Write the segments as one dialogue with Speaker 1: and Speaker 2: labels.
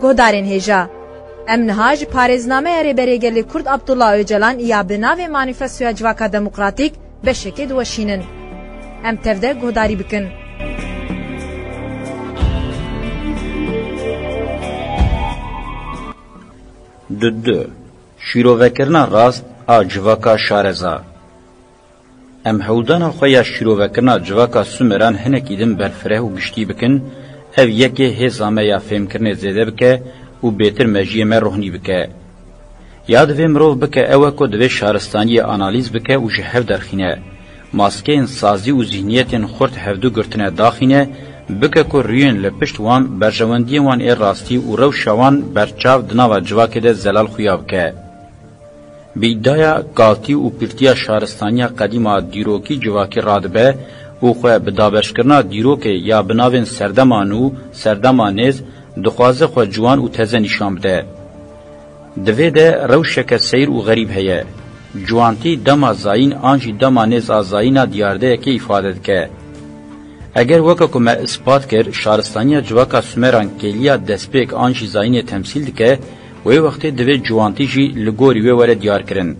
Speaker 1: گهدارین هیجا. ام نهاج پارێزنامه رێبەرێگەلی کورد عەبدوڵڵا ئۆجەلان یا بناوێ مانیفەستۆیا جواکا دموکراتیک بەشێکێ دووەشینن. ام تەودە گهداری بکن.
Speaker 2: دو شیروڤکرنا راست آ جواکا شارزا. ام هودانا خویا شیروڤکرنا جواکا سومران هنکی دم برفره و گشتی بکن او یکی هزامه یا فهم کرنه زیده بکه و بیتر مجیه من روحنی بکه. یاد وی مروف بکه اوه که دوی شارستانی آنالیز بکه و جهو درخینه. ماسکه سازی و ذهنیت خورد هفدو گرتنه داخینه بکه که ریون لپشت وان برجواندی وان ای راستی و رو شوان برچاو دناو جواکه ده زلال خویا بکه. بیدایا گالتی و پیرتیا شارستانی قدیمه دیروکی جواکی رادبه او خواه بدابرشکرنا دیروکه یا بناوین سردمانو سردمانیز دخوازه خواه جوان و تزه نشان بده. دوی ده روشک سیر و غریب هیه. جوانتی دما زاین آنجی دما نیز آزایینا دیارده که افاده که. اگر وکا که ما اثبات کر شارستانی جواکا سمران کلیا دسپیک آنجی زاین تمثیل دکه وی وقتی دوی جوانتی جی لگوری وی وره دیار کرن.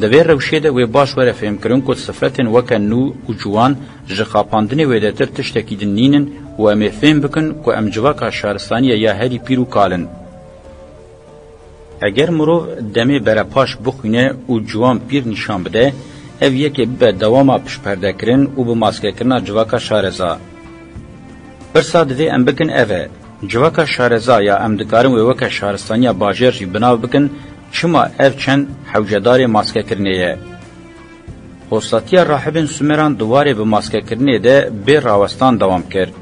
Speaker 2: دوی روشه ده وی باش وره فهم کرن که صفرتن وکا نو و جوان جخاپاندن وی ده تر تشتکی دنینن و امی فهم بکن که ام جواکا شارستانی یا هری پیرو کالن. اگر مروف دمی بره پاش بخوینه و جوان پیر نشان بده او یکی به دواما پشپرده کرن و به ماسکه کرنا جواکا شارزا. برسا دوی ام بکن اوه جواکا شارزا یا ام دکارن و وکا شارستانی باجر جی بناو بکن چما او چند حوجدار ماسکه کرنه خوستاتیا راحبین سومران دواره به ماسکه کرنه ده بیر راوستان دوام کرد.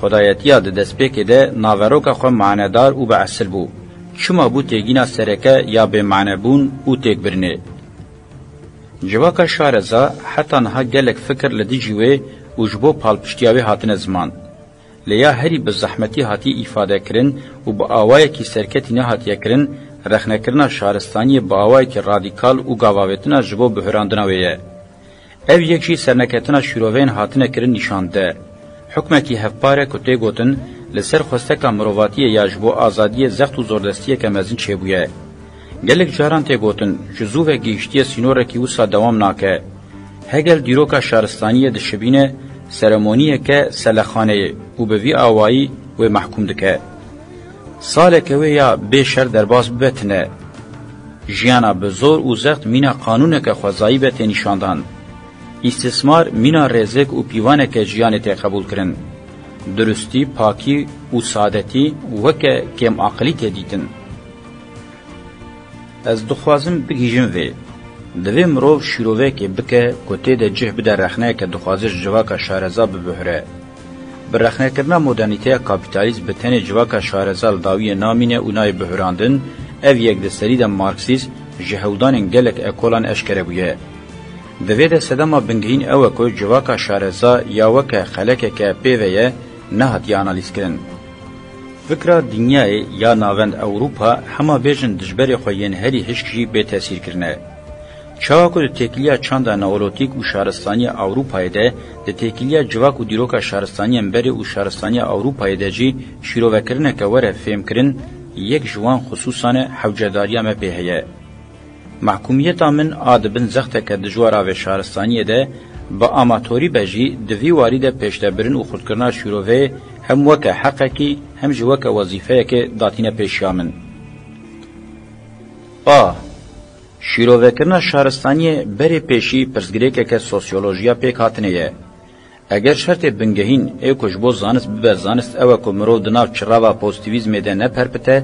Speaker 2: خدایتیا ده دستپیک ده ناوروکا خو معنیدار و به اصل بو. چما بو تیگینا سرکه یا به معنی بون او تیگ برنه. جواکا شارزا حتی نها گلک فکر لدیجوه و جبو پالپشتیاوی هاتن زمان. لیا هری به زحمتی هاتی ایفاده کرن و با آوائی که سرکتی نه هاتیه کرن رخنه کرنا شارستانی با آوائی که رادیکال و گاواویتنا جبو بحراندنویه. او یکشی سرنکتنا شروعین هاتنه کرن نشانده. حکمکی هفپاره کتی گوتن لسر خوستکا مروواتی یا جبو آزادی زخت و زوردستی که مزین چه بویه. گلک جاران تی گوتن جزو و گیشتی سینور کی وسا دوام ناکه. هگل دیروکا شارستانی دشبینه سرمونیه که سلخانه و به وی آوایی و محکوم دکه. ساله که وی یا به شر درباز بتنه. جیانا بزور و زخت مینا قانونه که خوزایی بته نشاندان. استثمار مینا رزق و پیوانه که جیانه تی قبول کرن. درستی، پاکی و سادتی وکه کم عقلی تی دیتن. از دخوازم بگیجم وی. دوی مروف شیروه که بکه کتی ده جه بده رخنه که دخوازش جواکا شارزا ببهره. برخنه کرنا مدرنیته کابیتالیزم بتن جواکا شارزا لداوی نامینه اونای بهراندن او یک دستری ده مارکسیز جهودان گلک اکولان اشکره بویه. دوی ده سدما بنگهین اوه که جواکا شارزا یا وکه خلکه که پیوه نهاتی آنالیز کرن. فکر دنیای یا ناوند اوروپا همه بیجن دجبر خوین هری هشکشی به تاثیر کرنه. چاوکو ده تکیلیا چاندا نورولوتیک و شهرستانی اوروپای ده ده تکیلیا جواک و دیروکا شهرستانی امبری و شهرستانی اوروپای ده جی شیروکرنه که وره فهم کرن یک جوان خصوصان حوجداریا ما بهیه. محکومیتا من آدبن زخته که دجوارا و شهرستانی ده با آماتوری بجی دوی واری ده پیشتبرن و خودکرنا شیروه هم وکه حقکی هم جوکه وظیفه که داتینه پیشیامن. شیروکرنا شهرستانی بری پیشی پرسگریکه که سوسیولوژیا پیک هاتنه. اگر شرط بنگهین ایکوش بو زانست ببه زانست اوه که مرو دناو چراوا پوزیتیویزم ده نپرپته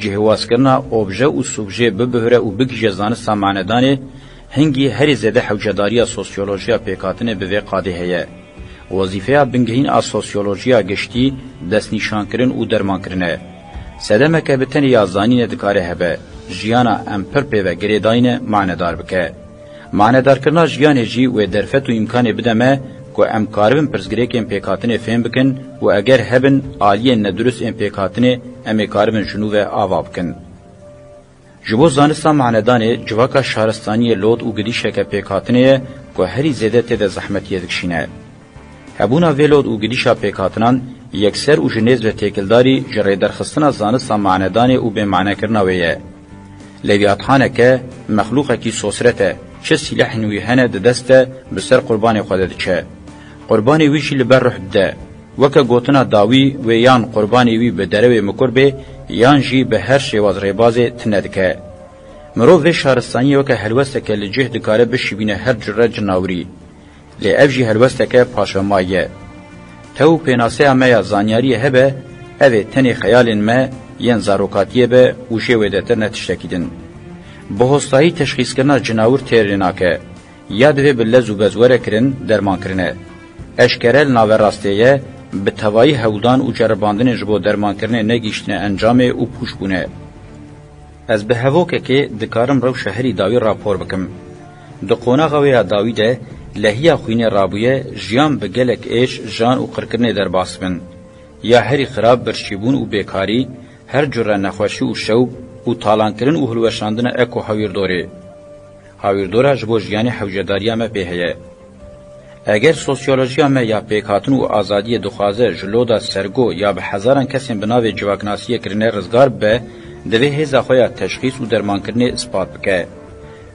Speaker 2: جهواز کرنا اوبژه و سوبژه ببهره و بگیجه زانست ساماندانه هنگی هری زده حوجداریا سوسیولوژیا پیک هاتنه به قاده هیه. وظیفه بنگهین از سوسیولوژیا گشتی دست نشان کرن و درمان کرنه. سدمه که بتنی یازانی ندکاره هبه. جیانا امپر پیوه گریداین معنیدار بکه. معنیدار کرنا جیانه جی و درفت و امکان بدمه که امکاربن پرزگریک پیکاتنه فهم بکن و اگر هبن آلیه ندرست پیکاتنه امکاربن جنوب آوا بکن. جبو زانستا معنیدانه جواکا شهرستانی لود و گدیشه که پیکاتنه که هری زیده تیده زحمتیه دکشینه. هبونا ویلود و گدیشا پیکاتنان یکسر او جنیز و تکلداری جری درخستنا زانستا معنیدانی او به معنی کرناویه. لیویاتخانه که مخلوقه کی سوسرته چه سلاح نویهنه دسته بسر قربانی خودت چه. قربانی ویشی لبر روح ده. وکه گوتنا داوی و یان قربانی وی به دروی مکربه یان جی به هر شیواز ریبازه تندکه. مروف و شهرستانی وکه هلوسته که لجه دکاره بشیبینه هر جره جناوری. لی افجی هلوسته که پاشمایه. تو پیناسه همه یا زانیاری هبه اوه تنی خیالین ما ین زاروکاتیه به اوشه ویدتر نتشتکیدن. بهستایی تشخیص کرنا جناور تیریناکه یا دوی بلز و بزوره کرن درمان کرنه. اشکرل ناور راستیه به توایی هولدان و جرباندن جبو درمان کرنه نگیشتنه انجام او پوش بونه. از به هووکه که دکارم رو شهری داوی راپور بکم. دو قوناغوی داوی ده لحیا خوینه رابویه جیان به گلک ایش جان و قرکرنه در باسبن. یا هری خراب برشیبون و بیکاری، هر جره نخوشی و شوب و تالان کرن و هلوشاندن اکو هاویردوره. هاویردوره جبو جیان حوجداری همه پیهیه. اگر سوسیولوژی همه یا پیکاتن و آزادی دخوازه جلودا سرگو یا به هزاران کسین بناوی جواکناسی کرنه رزگار به دوی هیزا خویا تشخیص و درمان کرنه اثبات بکه.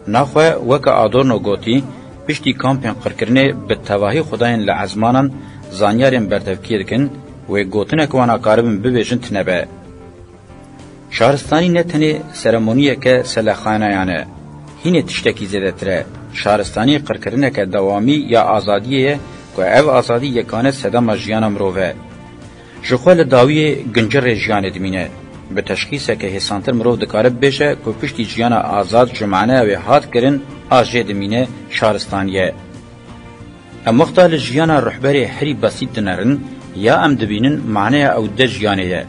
Speaker 2: ناخواه وکا آدورنو گوتی پشتی کامپین قرکرنه به تواهی خداین لعزمانان زانیارین بردفکی دکن و گوتنه کوانا کاربن ببیجن تنبه. شهرستانی نتنی سرمونیه که سلخانه یانه. هینه تشتکی زیده تره. شهرستانی قرکرنه که دوامی یا آزادیه که او آزادی یکانه سدام جیان مروه. جخوال داوی گنجر جیان دمینه. به تشخیصه که حسانتر مروه دکارب بشه که پشتی جیان آزاد جمعنه و حاد کرن آجه دمینه شهرستانیه. ام مختال جیان رحبری حری بسیط دنرن یا ام دبینن معنی او ده جیانه.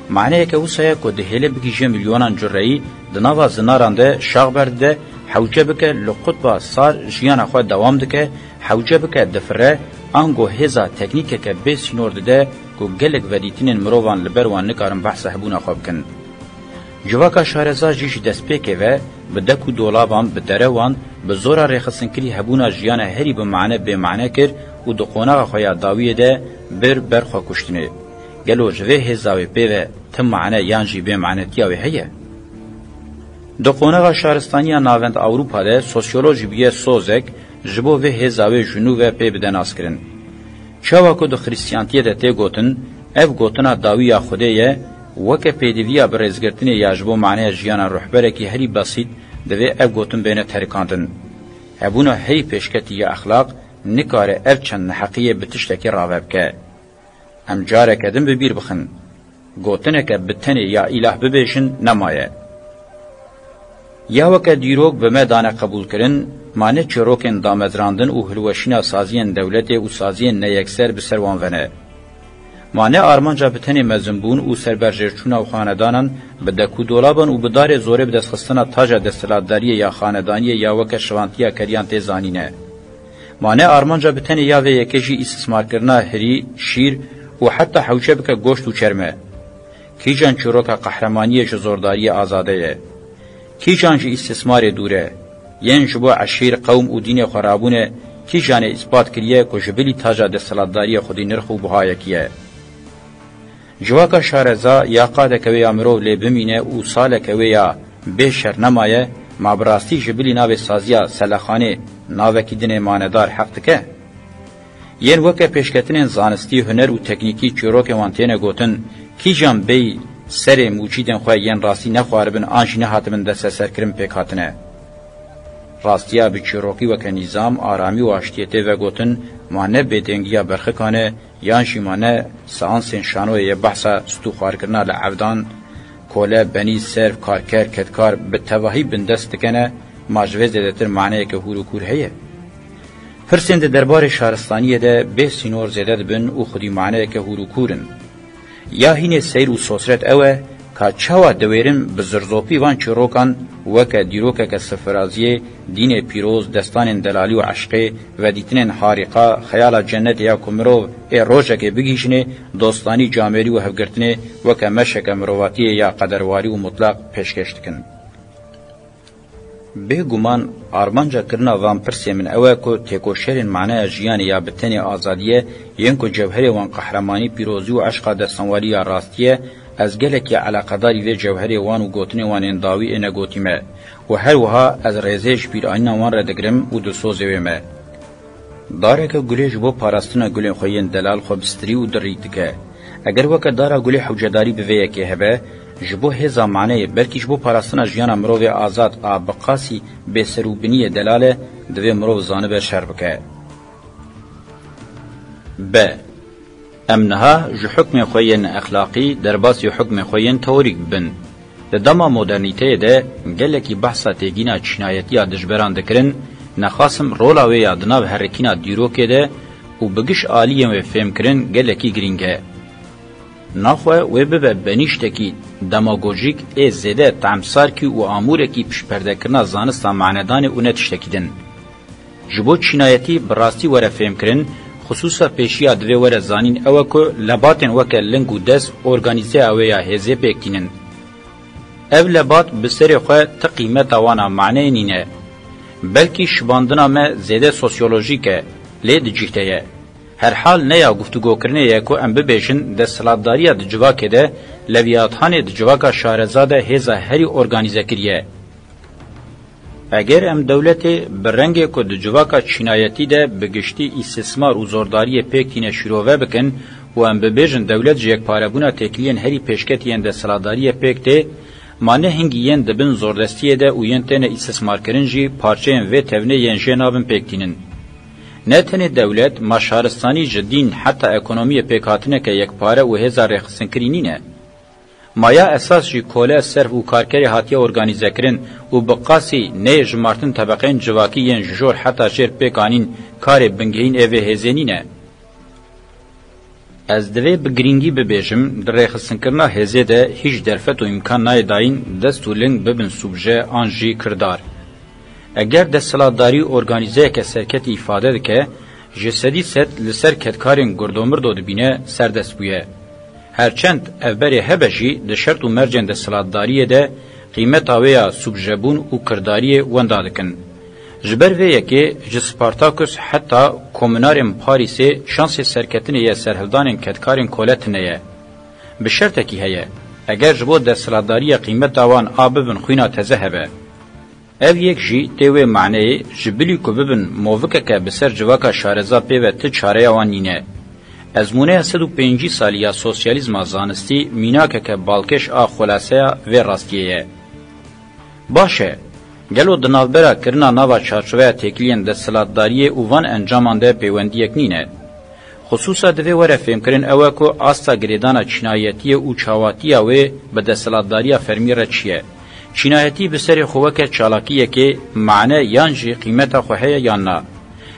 Speaker 2: معنی که وسایه که دهیله بگیجه میلیونان جرعی دناوا زناران ده شاق برده حوجه بکه لقطبا سار جیان خواه دوام دکه حوجه بکه دفره آنگو هزا تکنیکه که بیسی نورده ده که گلک ودیتینین مروان لبروان نکارن بحث هبون خواب کن. جواکا شارزا جیش دست پیکه و به دکو دولابان به دروان به زورا ریخسن کلی هبونا جیان هری به معنی کر و دو قوناغ خواه داویه ده برخوا کشتنه. گلو جوه هزاوی پیوه تم معنی یانجی به معنی تیاوی هیه. دو قوناغ شهرستانی ناوند اوروپا ده سوسیولوژی بیه سوزک جبو و هزاوی جنوب پی بدن آسکرن. چاواکو دو خریستیانتیه ده تی گوتن اف گوتنا داوی خوده یه وکه پیدویا برزگرتنی یا جبو معنی جیان روحبره که هری بسیط دوی اف گوتن بین ترکاندن. هبونا هری پیشکتی یا اخلاق نکاره اف چند حقیه بتشتکی راوب که. ام جاره کدن ببیر بخن. گوتنه که بتنی یا اله ببیشن نمایه. یا وکه دیروگ به میدان قبول کرن معنی چروکن دامدراندن و هلوشینا سازین دولت و سازین نیکسر بسروان ونه. معنی آرمانجا بتنی مزنبون و سربرجرچونا و خاندانان به دکو دولابان و بدار زوره بدستخستنا تاجا دستلاتداری یا خاندانی یا وکه شوانتیا کریان تیزانینه. معنی آرمانجا بتنی یا و یکیجی استثمار کرنا هری، شیر و حتی حوچه بکه گوشت و چرمه. کی جان چروکا قهرمانی جزورداری آزاده کی جانجی استثمار دوره ین جبو عشیر قوم و دین خرابونه کی جان اثبات کریه که جبلی تاجا دستلاتداری خودی نرخ و بهایکیه. جواکا شارزا یا قاده کوی امرو لی بمینه و ساله کوی یا بیشر نمایه مابراستی جبلی ناو سازیا سلخانه ناوکی دن ماندار حق تکه. ین وکه پیشکتنین زانستی هنر و تکنیکی چروک وانتینه گوتن کی جان بی سر موجودن خواه ین راستی نخواربن آنجی نهاتمن دست سرکرم پیک هاتنه. راستیا به چروکی وکه نظام آرامی و آشتیته و گوتن مانه بیدنگیا برخکانه یانشی مانه سانسین شانوی بحثا ستو خوار کرنا لعبدان کوله بنی سرف کارکر کتکار به تواهی بندست کنه ماجوز دیدتر معنی که هورو کور هیه. پرسند دربار شهرستانیه ده به سینور زیده بن و خودی معنی که هورو کورن. یا هینه سیر و سوسرت اوه که چاوا دویرن بزرزوپی وان چروکان وکه دیروکه که سفرازیه دین پیروز دستان دلالی و عشقه و دیتنین حارقه خیال جنت یا کمرو ای روژه که بگیشنه دوستانی جامعی و هفگرتنه وکه مشک مرواتیه یا قدرواری و مطلق پیشکشت کن. به گمان آرمانجا کرنا وان پرسی من اوه کو تکوشرین معنی جیان یا بتنی آزادیه ین کو جوهر وان قهرمانی پیروزی و عشق دستانواری راستیه از گلکی علاقداری و جوهر وان و گوتنی وان انداوی اینه گوتیمه و هر وها از ریزش بیر آینا وان را دگرم و دسوزویمه. داره که گلیش بو پاراستنا گلین خوین دلال خو بستری و دریدگه. اگر وکه داره گلی حوجداری بویه که هبه جبو هزا معنی بلکه جبو پاراستنا جیانا مروی آزاد آبقاسی بسروبنی دلاله دوی مرو زانب شر بکه. ب. امنها جو حکم خوین اخلاقی در باس جو حکم خوین توریک بن. دما مدرنیته ده گلکی بحثا تیگینا چینایتی دجبران دکرن نخاسم رولا و یادنا و حرکینا دیروکه ده و بگش آلیم و فهم کرن گلکی گرینگه. ناخوه و به بنیشتکی دماغوژیک زیده تعمسار کی و آمور کی پشپرده کرنا زانستا معندان و نتشتکیدن. جبو چینایتی براستی وره فهم کرن خصوصا پیشیا دوی وره زانین اوه که لباتن وکه لنگ و دست ارگانیزه اوه یا هزه پیکتینن. او لبات بسر خواه تقیمت وانا معنی نینه. بلکی شباندنا ما زیده سوسیولوژیکه لید جیهته. هر حال نیا گفتگو کرنه یکو ام ببیشن ده سلاداری ده جواکه ده لویاتحان ده جواکا شارزاده هزا هری ارگانیزه کریه. اگر ام دولت برنگه که ده جواکا چینایتی ده بگشتی استثمار و زورداری پیکتینه شروعه بکن و ام ببیشن دولت جیک پاربونا تکلین هری پیشکتین ده سلاداری پیکته مانه هنگی ین دبن زوردستیه ده و ین تنه استثمار کرنجی پارچه و تونه ین جنابن پیکتینن. نه تنه دولت مشارستانی جدین حتی اکونومی پیکاتنه که یک پاره و هزار رخصنکری نه. مایا اساس جی کوله صرف و کارکری هاتیه ارگانیزه کرن و بقاسی نه جمارتن طبقین جواکی ین جور حتی شیر پیکانین کار بنگهین اوه هزینی نه. از دوی بگرینگی ببیجم در رخصنکرنا هزه ده هیچ درفت و امکان نای داین دست و لنگ ببن سوبجه آنجی کردار. اگر دستلاتداری ارگانیزه که سرکت ifade دکه جسدی ست لسر کتکارین گردومر دو بینه سردست بویه. هرچند افبری هبجی ده شرط و مرجن دستلاتداری ده قیمت آویا سوبجبون و کرداری وندادکن. جبر ویه که جسپارتاکوس حتی کومنارین پاریسی شانس سرکتن یا سرهلدان کتکارین کولت نیه. به شرط کی هیه اگر جبو دستلاتداری قیمت آوان آببن خوینا تزهبه. او یک جی تیوه معنی جبلی که ببن موفقه که بسر جواکا شارزا پیوه تی چاره آوانینه. از مونه 105 سالی سوسیالیزم زانستی میناکه که بالکش خلاصه و راستیه. باشه، گلو دنالبرا کرنا ناوا چارچوه تکلین دستلاتداری اووان انجامانده پیوندیک نینه. خصوصا دوی وره فهم کرن اوه که آستا گریدانا چینایتی و چاواتی و به دستلاتداری فرمی را چیه. چینایتی بسر خوکه چالاکیه که معنی یانجی قیمت خوهه یا نه.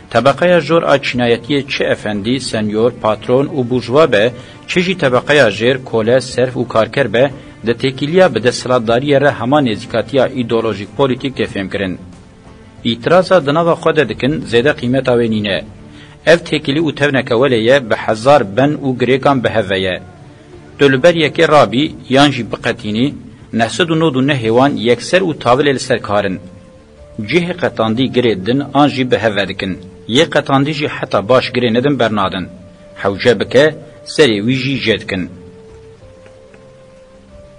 Speaker 2: طبقه جور آ چینایتی چه افندی، سنیور، پاترون و بورژوا به چه طبقه جیر کوله صرف و کارکر به ده تکیلیا به دستلاتداری را همان نزیکاتیا ایدئولوژیک پولیتیک تفهم کرن. اعتراضا دناوا خود دکن زیده قیمت آوینینه. اف تکیلی و تونک ولیه به هزار بن و گریکان به هویه. دلبر یکی رابی یانجی بقتینی نسد و نود و نهیوان یکسر و تاول لسرکارن. جه قطاندی گریدن آنجی به هودکن. یک قطاندی جی حتی باش گری ندن برنادن. حوجه بکه سری ویجی جدکن.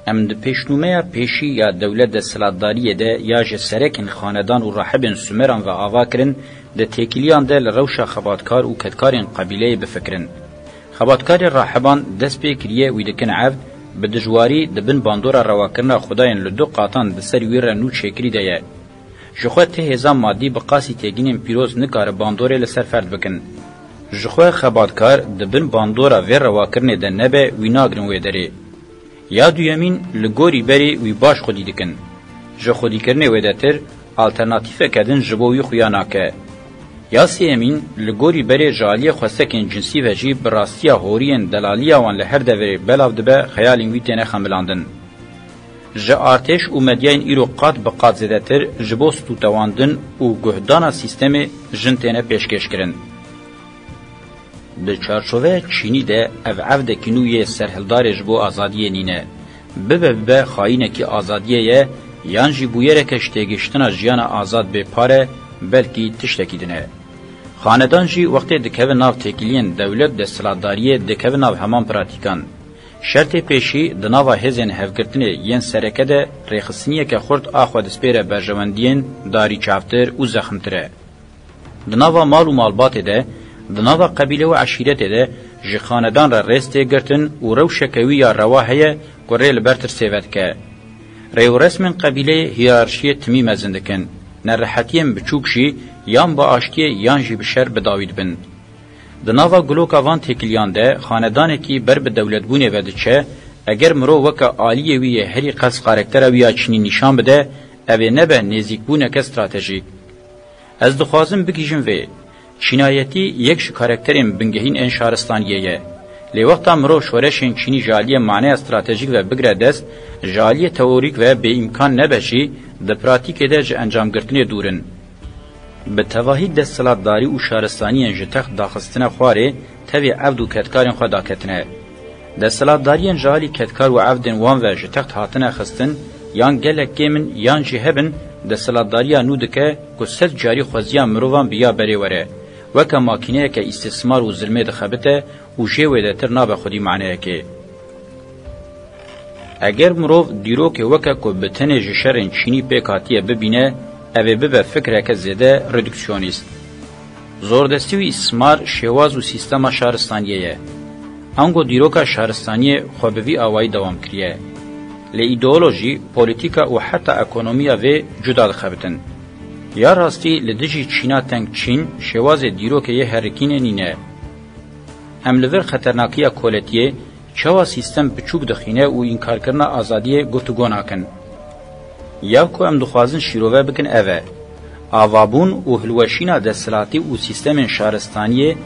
Speaker 2: امد پیشنومه پیشی یا دولت دستلاتداری ده یا جسرکن خاندان و راحبن سومران و آواکرن ده تکیلیان ده لروشا خباتکار و کدکارین قبیله بفکرن. خباتکار راحبان دست پیکریه ویدکن عبد به دجواری دبن باندورا رواکرنا خدایان لدو قاطان بسر ویر نو چکری ده. جخوه ته هزام مادی بقاسی تگینین پیروز نکار باندوره لسر فرد بکن. جخوه خباتکار دبن باندورا ویر رواکرنه ده نبه ویناگرن ویدره. یا دویمین لگوری بری وی باش خودی دکن. جو خودی کرنه ویدتر آلترناتیفه کدن جبوی خویاناکه. یا سیمین لگوری بری جالی خوستکن جنسی و جی براستیا هورین دلالی وان لهر دوری بلاو دبه خیالین ویتینه خملاندن. جا ارتش و مدیاین ایرو قاد بقاد زدتر جبو ستوتواندن و گهدانا سیستم جنتینه پیشکش کرن. به چارچوبه چینی ده او دکنوی سرهلدار جبو آزادیه نینه. به خواهینه که آزادیه یان جی بویره که شتیگشتنا جیان آزاد به پاره بلکی تشتکی دنه. خاندان جی وقتی دکوه ناو تکیلین دولت دستلاتداریه دکوه ناو همان پراتیکان. شرط پیشی دناوا هزین هفگرتنه ین سرکه ده ریخصنیه که خورد آخوا دسپیره برجواندین داری چافتر و زخمتره. دناوا مال و مالبات ده دناوا قبیله و عشیرت ده جی خاندان را رسته گرتن و رو شکوی یا رواهیه گره لبرتر سیوت که. ریو رسم قبیله هیرارشی تمی مزندکن. نرحتیم بچوکشی یان با آشتی یان جی بشر بداوید بند. دناوا گلوکا وان تکلیان ده خاندانه کی بر به دولت بونه وده چه اگر مرو وکا آلیه ویه هری قص قارکتر ویا چنی نشان بده اوه نبه نزیک بونه که استراتژیک. از دخوازم بگیجم وی چینایتی یکش کارکترین بنگهین ان شهرستانیه لی وقتا مرو شورشین چینی جالیه معنی استراتژیک و بگره دست جالیه تئوریک و به امکان نبشی ده پراتیک ده جه انجام گرتنی دورن. به تواهی دستلاتداری و شهرستانی جتخ داخستنه خواره تاوی عبد و کتکارین خوا داکتنه. دستلاتداری جالی کتکار و عبدن وان و جتخ هاتنه خستن یان گلک گیمن یان جهبن دستلاتداری نودکه که ست جاری خوزیان مروان بیا بری وره وکا ماکینه که استثمار و ظلمه دخبته و جیوه ده تر نابه خودی معنیه که. اگر مروف دیرو که وکا که بتنه جشرین چینی پیکاتیه ببینه اوه ببه فکره که زیده ردکسیونیست. زوردستی و استثمار شواز و سیستم شهرستانیه. انگو دیروکا شهرستانیه خوابوی آوائی دوام کریه. لی ایدئولوژی، پولیتیکا و حتی اکونومیا و جدا دخبتن. یا راستی لدجی چینا تنگ چین شواز دیروکه یه حرکین نینه. املور خطرناکیه کولتیه چوا سیستم بچوک دخینه و انکار کرنا آزادیه گفتگو ناکن. یا که ام دخوازن شیروه بکن اوه. آوابون و هلوشینا دستلاتی و سیستم شهرستانیه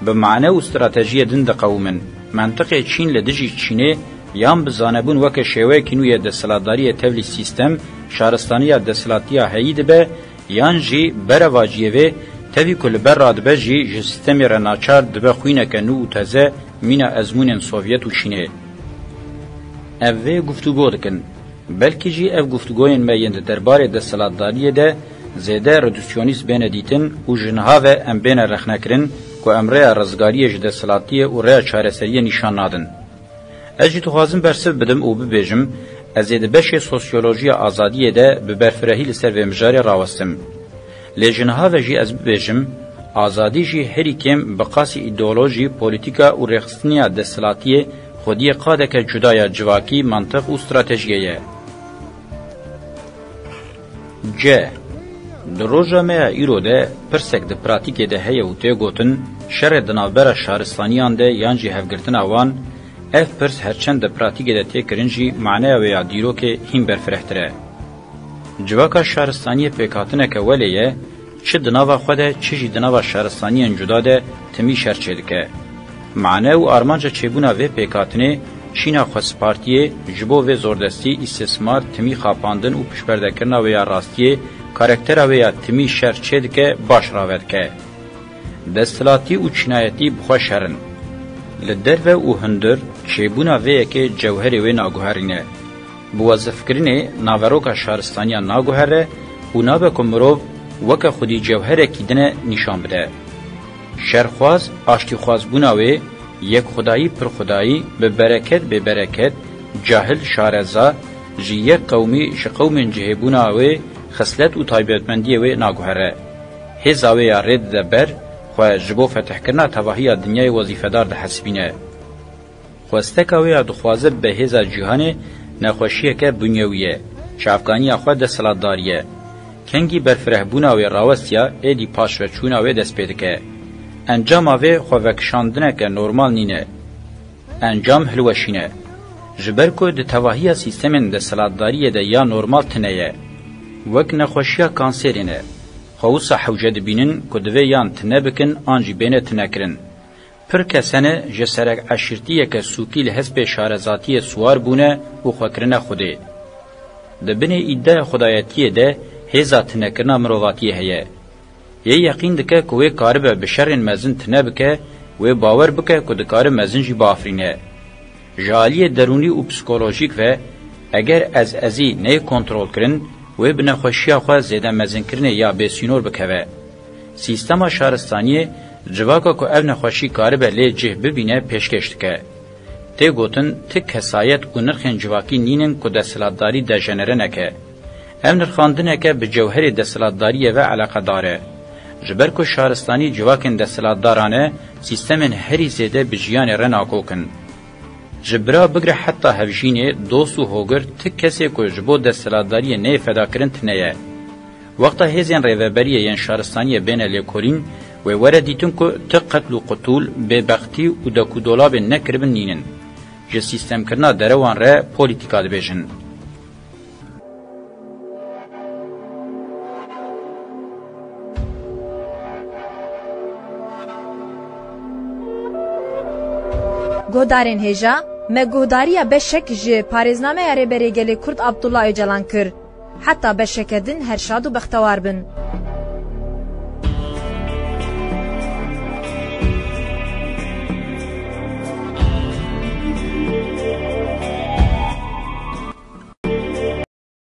Speaker 2: به معنی و استراتژی دن دقومن. منطقه چین لدجی چینه یان بزانبون وکه شوه کنوی دستلاتداری تولی سیستم شهرستانی دستلاتی هایی به یان جی برواجیوه تاوی کل بر رادبه جی سیستمی رناچار دبه خوینه که نو تازه مینا ازمون سوویت و چینه. اوه گفتگو دکن. بلکه جی اف گفتگوین میند درباره دستلاتداری ده زیده ردوسیونیست بین دیتن و جنها و ام بین رخنکرن که امره رزگاری دستلاتی و ره چارسری نشان نادن. اجی تو برسف بدم او ببیجم از ایده بشه سوسیولوژی آزادیه ده ببرفرهی لسر و مجاری راوستم. لیجنها و جی از ببیجم آزادی جی هری کم بقاسی ایدئولوژی پولیتیکا و رخصتنی دستلاتی خودی قاده که جدای جواکی منطق و استراتژیه. در روزنامه ایرو ده پرسک ده پراتیک ده هی و ته گوتن شر دنابر شهرستانیان ده یانجی هفگرتن اوان اف پرس هرچند ده پراتیک ده ته کرنجی معنی و یا دیرو که هم برفرهتره. جواکا شهرستانی پیکاتنه که ولیه چه دناوا خوده چه جی دناوا شهرستانیان جدا ده تمی شرچه دکه. معنی و آرمانجا چیبونا و پیکاتنه چینا خوست پارتیه جبو و زوردستی استثمار تمی خاپاندن و پشپرده کرنا و یا راستیه کارکتر و یا تمی شرچه دکه باش راود که. دستلاتی و چنایتی بخوش هرن. لدر و هندر چیبونا و یکی جوهری و ناگوهرینه. بوظف کرنه ناوروکا شهرستانیان ناگوهره و نابه کمروف وکا خودی جوهره کیدنه نشان بده. شرخواز آشتی خواز بوناوی یک خدایی پر خدایی به برکت جاهل شارزا جیه قومی شقوم جهبوناوی خصلت و طایبتمندی و ناگوهره. هزاوی رد دبر خواه جبو فتح کرنا تواهی دنیای وظیفه‌دار ده حسبینه. خواستکاوی دخوازه به هزا جهانه نخوشیه که بنیویه شافگانی خواه ده سلاتداریه. کنگی برفره بوناوی راوستیا ایدی پاش و چوناوی دست پیده که. انجام آوه خواه که نورمال نینه. انجام هلوشینه. جبرکو ده تواهی سیستمن ده سلاتداریه ده یا نورمال تنهیه. وک نخوشیا کانسرینه. خواهوسا حوجه دبینن که دوه یان تنه بکن آنجی بینه تنه کرن. پر کسانه جسرک عشیرتیه که سوکی لحسب شارزاتی سوار بونه و خوکرنه خوده. ده بین ایده خدایتیه ده هزا تنه کرنا مرواتیه هیه. یه یقین دکه که وی کار به بشرین مزن تنه بکه وی باور بکه که دکار مزن جی بافرینه. جالیه درونی و پسیکولوژیک و اگر از ازی نه کنترل کرن و بنخوشیا خو زیاده مزن کرن یا بسینور بکوه سیستما شهرستانی جواکا کو اv نخوشی کار به لی جه ببینه پیشکش دکه تی گوتن تی کسایت و نرخین جواکی نینن کو دستلاتداری دژنره نکه ev nirxandineke bi cewherê desthilatdariyê ve alaqedar e. Ji ber ku şaristani civakên desthilatdarane sîstemên herî zêde bi jiyanê re nakokin. Ji bira bigire heta hevjînê dost û hogir ti kesê ku ji bo desthilatdariyê neyê fedakirin tune ye. Wexta hêzên rêveberiyê yên şaristaniyê bêne lêkolîn wê were dîtin ku ti qetl û qutûl, bêbextî û dekûdolabên nekiribin nînin. Ji sîstemkirina derewan re polîtîka dibêjin.
Speaker 1: گودارین هجا me guhdariya beşek ji parêznameya rêberêgelê Kurd Abdullah Öcalan kir. Heta beşekedin herşad û bextewar bin.